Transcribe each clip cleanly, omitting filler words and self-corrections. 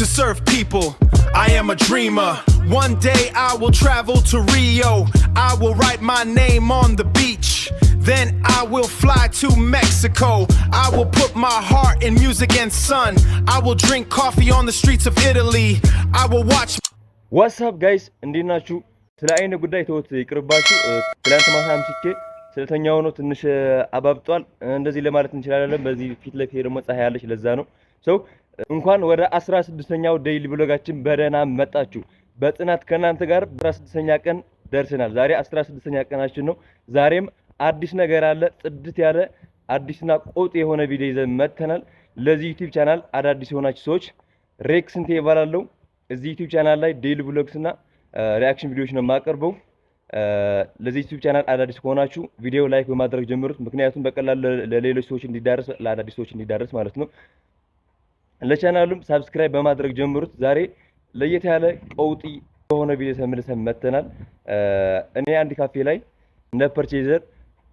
to serve people. I am a dreamer. One day I will travel to Rio. I will write my name on the beach. Then I will fly to Mexico. I will put my heart in music and sun. I will drink coffee on the streets of Italy. I will watch. What's up guys? እንዴት ናችሁ? ስለ አይነ ጉዳይ ተውት ይቅርባችሁ። ትላንት ማታ አምሽቼ ስለተኛው ነው ትንሽ አባብጧል። እንደዚህ ለማለት እንችላለን። በዚህ ፊት ለፊት ደግሞ ፀሐይ ያለች ለዛ ነው። እንኳን ወደ 16ኛው ዴይሊ ብሎጋችን በደህና መጣችሁ። በጥናት ከናንተ ጋር 16ኛ ቀን ደርሰናል። ዛሬ 16ኛ ቀናችን ነው። ዛሬም አዲስ ነገር አለ። ጽድት ያለ አዲስና ቆጥ የሆነ ቪዲዮ ይዘን መተናል። ለዚህ ዩቲዩብ ቻናል አዳዲስ የሆናችሁ ሰዎች ሬክስ እንቴ ይባላል። እዚህ ዩቲዩብ ቻናል ላይ ዴይሊ ብሎግስ እና ሪአክሽን ቪዲዮዎች ነው የማቀርበው። ለዚህ ዩቲዩብ ቻናል አዳዲስ ከሆናችሁ ቪዲዮ ላይክ በማድረግ ጀምሩት። ምክንያቱም በቀላሉ ለሌሎች ሰዎች እንዲዳረስ ለአዳዲስ ሰዎች እንዲዳረስ ማለት ነው። ለቻናሉም ሰብስክራይብ በማድረግ ጀምሩት። ዛሬ ለየት ያለ ቀውጢ የሆነ ቪዲዮ ተመልሰን መተናል። እኔ አንድ ካፌ ላይ እንደ ፐርቼዘር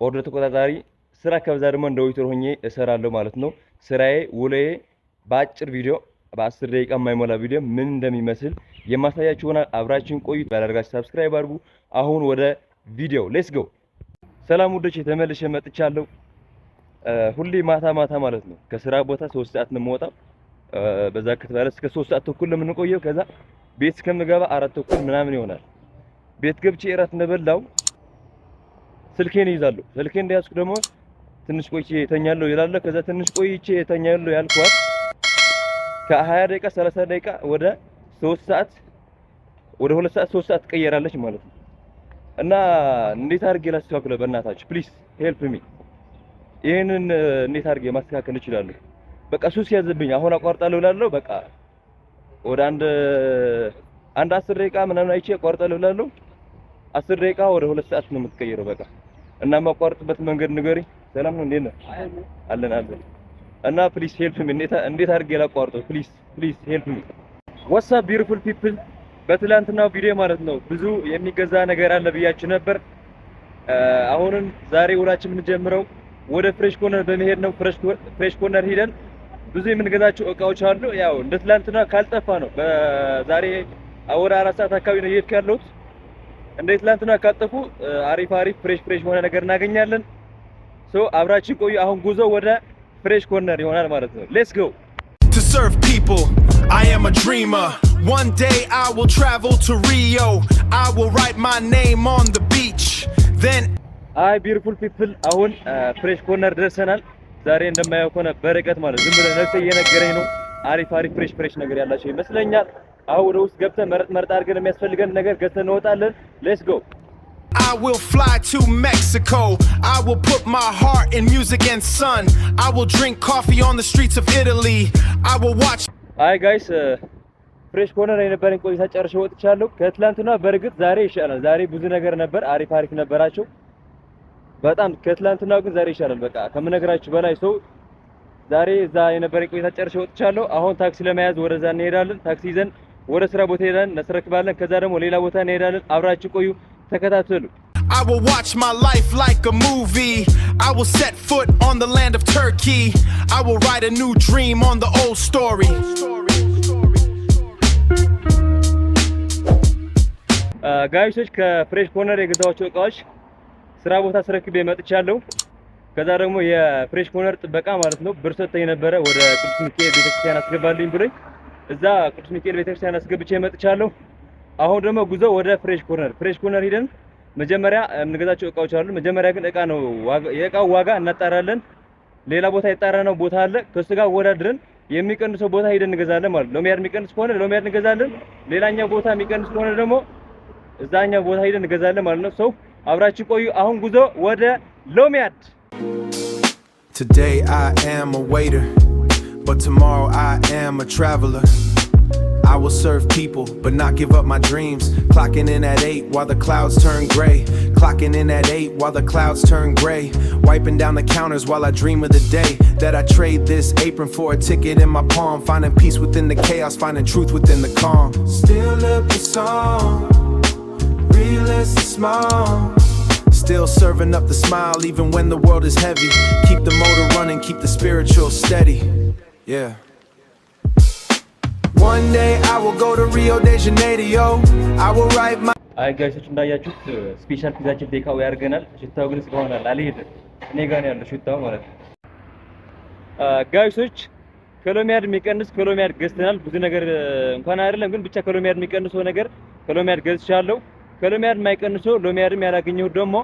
ኦርደር ተቆጣጣሪ ስራ ከበዛ ደግሞ እንደ ዌይተር ሆኜ እሰራለሁ ማለት ነው። ስራዬ ውሎዬ በአጭር ቪዲዮ በ10 ደቂቃ የማይሞላ ቪዲዮ ምን እንደሚመስል የማሳያችሁ ይሆናል። አብራችሁን ቆዩ። ባላደርጋችሁ ሰብስክራይብ አድርጉ። አሁን ወደ ቪዲዮ ሌትስ ጎ። ሰላም ውዶቼ ተመልሼ መጥቻለሁ። ሁሌ ማታ ማታ ማለት ነው ከስራ ቦታ 3 ሰዓት ነው የምወጣው። በዛ ከተባለ እስከ 3 ሰዓት ተኩል ለምንቆየው ከዛ ቤት እስከምገባ 4 ተኩል ምናምን ይሆናል። ቤት ገብቼ እራት እንደበላው ስልኬን ይዛለሁ። ስልኬን እንደያዝኩ ደግሞ ትንሽ ቆይቼ እተኛለሁ ይላል። ከዛ ትንሽ ቆይቼ እተኛለሁ ያልኳት ከ20 ደቂቃ 30 ደቂቃ ወደ 3 ሰዓት ወደ 2 ሰዓት 3 ሰዓት ትቀየራለች ማለት ነው። እና እንዴት አድርጌ ላስተካክለው? በእናታችሁ ፕሊዝ ሄልፕ ሚ። ይሄንን እንዴት አድርጌ ማስተካከል እችላለሁ? በቃ ሱስ ያዘብኝ። አሁን አቋርጣለሁ እላለሁ። በቃ ወደ አንድ 10 ደቂቃ ምናምን አይቼ አቋርጣለሁ እላለሁ። 10 ደቂቃ ወደ 2 ሰዓት ነው የምትቀየረው በቃ። እና ማቋርጥበት መንገድ ንገሪ። ሰላም ነው? እንዴት ነው? አለን። እና ፕሊዝ ሄልፕ ሚ። እንዴት አድርጌ ላቋርጠው? ፕሊዝ ሄልፕ ሚ። ዋትስ አፕ ቢዩቲፉል ፒፕል። በትላንትናው ቪዲዮ ማለት ነው ብዙ የሚገዛ ነገር አለ ብያችሁ ነበር። አሁንም ዛሬ ውላችን የምንጀምረው ወደ ፍሬሽ ኮርነር በመሄድ ነው። ፍሬሽ ኮርነር ሄደን ብዙ የምንገዛቸው እቃዎች አሉ። ያው እንደ ትላንትና ካልጠፋ ነው። በዛሬ ወደ 4 ሰዓት አካባቢ ነው እየሄድኩ ያለሁት። እንደ ትላንትና ካልጠፉ አሪፍ ፍሬሽ ሆነ ነገር እናገኛለን። አብራችን ቆዩ። አሁን ጉዞ ወደ ፍሬሽ ኮርነር ይሆናል ማለት ነው። ሌትስ ጎ። To serve people, I am a dreamer. One day I will travel to Rio. I will write my name on the beach. Then ቢዩቲፉል ፒፕል አሁን ፍሬሽ ኮርነር ደርሰናል። ዛሬ እንደማያውቁ ነው በረቀት ማለት ዝም ብለን ነፍሴ እየነገረኝ ነው። አሪፍ ፍሬሽ ነገር ያላቸው ይመስለኛል። አሁን ወደ ውስጥ ገብተን መርጥ አድርገን የሚያስፈልገን ነገር ገዝተን እንወጣለን። ሌትስ ጎ። I will fly to Mexico. I will put my heart in music and sun. I will drink coffee on the streets of Italy. I will watch. አይ ጋይስ ፍሬሽ ኮርነር የነበረኝ ቆይታ ጨርሼ ወጥቻለሁ። ከትላንትና በርግጥ ዛሬ ይሻላል። ዛሬ ብዙ ነገር ነበር፣ አሪፍ ነበራቸው በጣም። ከትላንትናው ግን ዛሬ ይሻላል በቃ ከምነግራችሁ በላይ። ዛሬ እዛ የነበረኝ ቆይታ ጨርሼ ወጥቻለሁ። አሁን ታክሲ ለመያዝ ወደዛ እንሄዳለን። ታክሲ ይዘን ወደ ስራ ቦታ ሄደን እናስረክባለን። ከዛ ደግሞ ሌላ ቦታ እንሄዳለን። አብራችሁ ቆዩ፣ ተከታተሉ። I will watch my life like a movie. I will set foot on the land of Turkey. I will write a new dream on the old story. ጋይሶች ከፍሬሽ ኮርነር የገዛኋቸው እቃዎች ስራ ቦታ አስረክቤ መጥቻለሁ። ከዛ ደግሞ የፍሬሽ ኮርነር ጥበቃ ማለት ነው ብር ሰጥተኝ ነበረ ወደ ቅዱስ ሚካኤል ቤተክርስቲያን አስገባልኝ ብሎኝ እዛ ቅዱስ ሚካኤል ቤተክርስቲያን አስገብቼ መጥቻለሁ። አሁን ደግሞ ጉዞ ወደ ፍሬሽ ኮርነር ሄደን መጀመሪያ የምንገዛቸው እቃዎች አሉ። መጀመሪያ ግን የእቃው ዋጋ እናጣራለን። ሌላ ቦታ የጣራነው ቦታ አለ። ከሱ ጋር ወዳድረን የሚቀንሰው ቦታ ሄደን እንገዛለን ማለት ነው። ሎሚያድ የሚቀንስ ከሆነ ሎሚያድ እንገዛለን። ሌላኛው ቦታ የሚቀንስ ከሆነ ደግሞ እዛኛው ቦታ ሄደን እንገዛለን ማለት ነው። አብራችሁ ቆዩ። አሁን ጉዞ ወደ ሎሚያድ። Today I am a waiter, but tomorrow I am a traveler. I will serve people, but not give up my dreams. Clocking in at 8 while the clouds turn gray. Clocking in at 8 while the clouds turn gray. Wiping down the counters while I dream of the day that I trade this apron for a ticket in my palm. Finding peace within the chaos, finding truth within the calm. Still up the song, real as the small. Still serving up the smile even when the world is heavy. Keep the motor running, keep the spiritual steady. Yeah. One day I will go to Rio de Janeiro. I will write my አይ ጋይሶች እንዳያችሁት ስፔሻል ፒዛችን ቴካው ያርገናል። ሽታው ግን ስለሆነል አልሄድም። እኔ ጋር ነው ያለው ሽታው ማለት ነው። ጋይሶች ከሎሚያድ የሚቀንስ ከሎሚያድ ገዝተናል። ብዙ ነገር እንኳን አይደለም ግን ብቻ ከሎሚያድ የሚቀንሰው ነገር ከሎሚያድ ገዝቻለሁ። ከሎሚያድ የማይቀንሰው ሎሚያድም ያላገኘው ደግሞ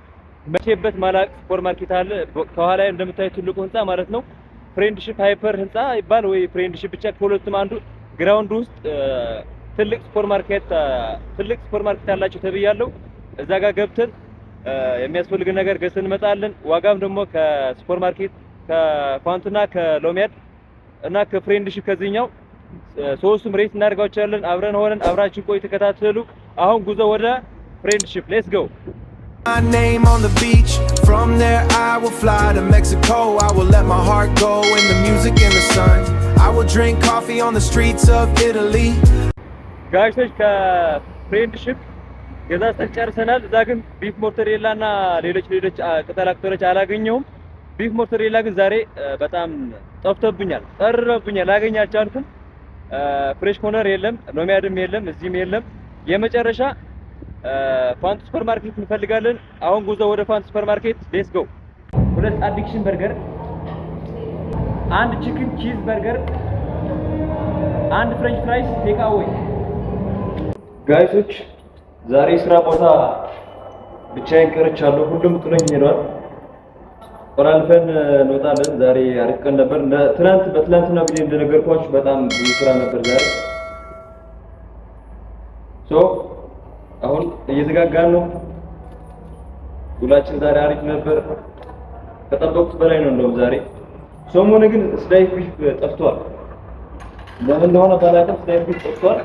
መቼበት ማላቅ ሱፐር ማርኬት አለ። ከኋላ እንደምታዩት ትልቁ ህንጻ ማለት ነው ፍሬንድሺፕ ሃይፐር ህንጻ ይባል ወይ ፍሬንድሺፕ ብቻ ከሁለቱም አንዱ ግራውንድ ውስጥ ትልቅ ሱፐር ማርኬት አላችሁ ተብያለሁ። እዛ ጋር ገብተን የሚያስፈልግ ነገር ገዝተን እንመጣለን። ዋጋም ደግሞ ከሱፐር ማርኬት ከፋንቱና ከሎሚያድ እና ከፍሬንድሺፕ ከዚህኛው ሶስቱም ሬት እናደርጋቸዋለን። አብረን ሆነን አብራችሁ ቆይ ተከታተሉ። አሁን ጉዞ ወደ ፍሬንድሺፕ ሌትስ ጎ። My name on the beach. From there I will fly to Mexico. I will let my heart go in the music and the sun. I will drink coffee on the streets of Italy. ጋይሶች ከፍሬንድሺፕ ገዛዝተን ጨርሰናል። እዛ ግን ቢፍ ሞተሬላ እና ሌሎች ቅጠላ ቅጠሎች አላገኘሁም። ቢፍ ሞተሬላ ግን ዛሬ በጣም ጠፍቶብኛል፣ ጠርሮብኛል፣ ላገኝ አልቻልኩም። ፍሬሽ ኮርነር የለም፣ ሎሚያድም የለም፣ እዚህም የለም። የመጨረሻ ፋንቱ ሱፐር ማርኬት እንፈልጋለን። አሁን ጉዞ ወደ ፋንቱ ሱፐር ማርኬት ሌትስ ጎ። ሁለት አዲክሽን በርገር፣ አንድ ቺክን ቺዝ በርገር፣ አንድ ፍሬንች ፍራይስ ቴክ አዌይ። ጋይሶች ዛሬ ስራ ቦታ ብቻዬን ቀርቻለሁ። ሁሉም ጥሎኝ ሄዷል። ቆራልፈን እንወጣለን። ዛሬ አሪፍ ቀን ነበር። በትናንትና ቪዲዮ እንደነገርኳችሁ በጣም ብዙ ስራ ነበር ዛሬ። አሁን እየተጋጋን ነው። ውላችን ዛሬ አሪፍ ነበር፣ ከጠበቁት በላይ ነው። እንደውም ዛሬ ሰሞኑን ግን ስላይፍ ቢፍ ጠፍቷል። ለምን እንደሆነ ባላውቅም ስላይፍ ቢፍ ጠፍቷል።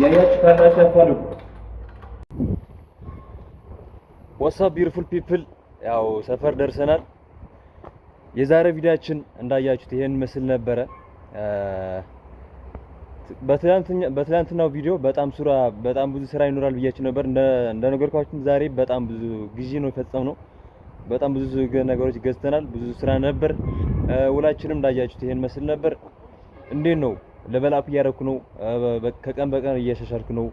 ያያችሁ ካላችሁ አፋልጉ። ዋትስ አፕ ቢዩቲፉል ፒፕል፣ ያው ሰፈር ደርሰናል። የዛሬ ቪዲዮአችን እንዳያችሁት ይሄን መስል ነበረ። በትላንትናው ቪዲዮ በጣም ብዙ ስራ ይኖራል ብያችሁ ነበር። እንደነገርኳችሁ ዛሬ በጣም ብዙ ግዢ ነው የፈጸምነው። በጣም ብዙ ነገሮች ገዝተናል። ብዙ ስራ ነበር። ውላችንም እንዳያችሁት ይሄን መስል ነበር። እንዴት ነው? ለቨል አፕ እያደረኩ ነው። ከቀን በቀን እያሻሻልኩ ነው።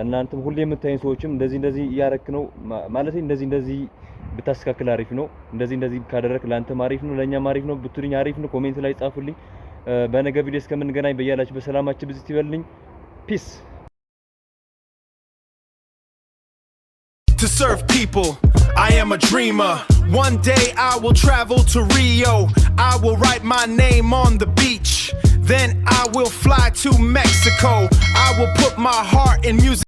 እናንተም ሁሌ የምታዩኝ ሰዎችም እንደዚህ እያደረክ ነው ማለት እንደዚህ ብታስተካክል አሪፍ ነው። እንደዚህ ካደረክ ለአንተም አሪፍ ነው፣ ለኛም አሪፍ ነው ብትሉኝ አሪፍ ነው። ኮሜንት ላይ ጻፉልኝ። በነገ ቪዲዮ እስከምንገናኝ በያላችሁ በሰላማችሁ ብዝት ይበልልኝ። ፒስ። To serve people, I am a dreamer. One day I will travel to Rio. I will write my name on the beach. Then I will fly to Mexico. I will put my heart in music.